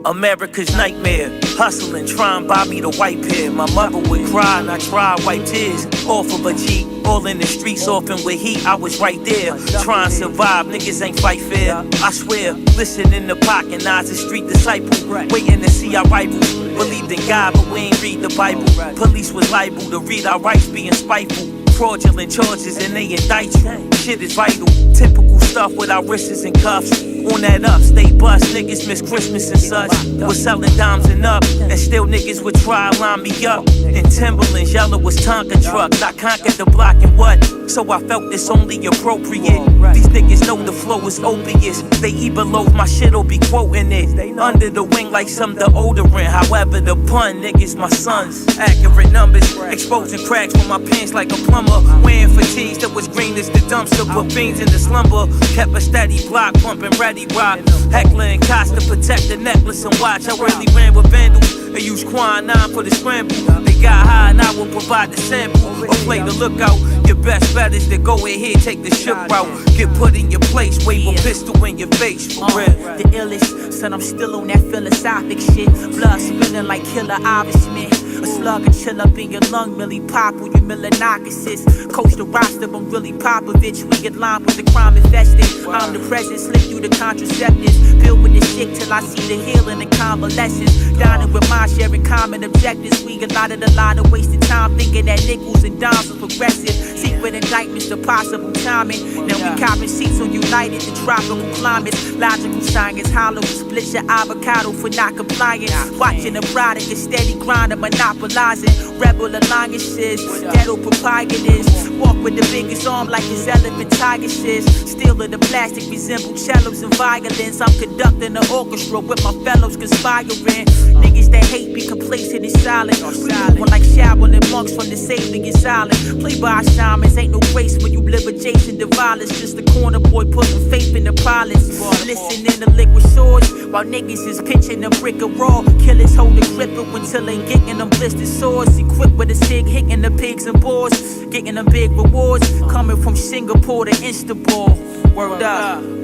America's nightmare, hustling, trying buy me the white pair. My mother would cry and I tried wipe tears off of a G. All in the streets, often with heat, I was right there. Trying to survive, niggas ain't fight fair. I swear, listen in the pocket, eyes a street disciple. Waiting to see our rivals. Believed in God, but we ain't read the Bible. Police was liable to read our rights, being spiteful. Fraudulent charges and they indict you. Shit is vital. Typical stuff with our wrists and cuffs. On that upstate bus, niggas miss Christmas and such. We're selling dimes and up, and still niggas would try to line me up. In Timberlands, yellow was Tonka trucks. I conquered the block and what? So I felt it's only appropriate. These niggas know the flow is opiates. They either loaf my shit or be quoting it. Under the wing like some deodorant. However, the pun, niggas, my sons. Accurate numbers, exposing cracks from my pants like a plumber. Wearing fatigues that was green as the dumpster. Put fiends in the slumber. Kept a steady block, pumping ready rock. Heckler and Costa protect the necklace and watch. I really ran with vandals. They use quinine for the scramble. They got high and I will provide the sample. Or play the lookout. Your best bet is to go ahead, take the ship route. Get put in your place, wave a pistol in your face. For real. The illest, son, I'm still on that philosophic shit. Blood spilling like Killer Irishman. A slug and chill up in your lung, Millie Popple, you Milanocasis. Coach the roster, I'm really Popovich. We get lined with the crime infested. I'm the president, slip through the contraceptives. Build with the shit till I see the healing and convalescence. Dining with mine, sharing common objectives. We allotted a lot of wasted time thinking that nickels and dimes were progressive. Secret indictments, the possible timing. Now we copping seats on United, the tropical climates. Logical science, hollow, split your avocado for not complying. Watching the product, a steady grind of monopolizing. Rebel alliances, ghetto proprietors. Walk with the biggest arm like his elephant tiger says. Steel of the plastic resemble cellos and violins. I'm conducting the orchestra with my fellows conspiring. Niggas that hate be complacent and silent. One like showering monks from the Sabian island. Play by shamans, ain't no grace when you live adjacent to violence. Just a corner boy putting faith in the pilots. Listening to liquid swords while niggas is pitching a brick of raw. Killers hold the grip until they getting them blistered swords. Equipped with a stick, hitting the pigs and boars. Getting them big rewards coming from Singapore to Istanbul. Word up.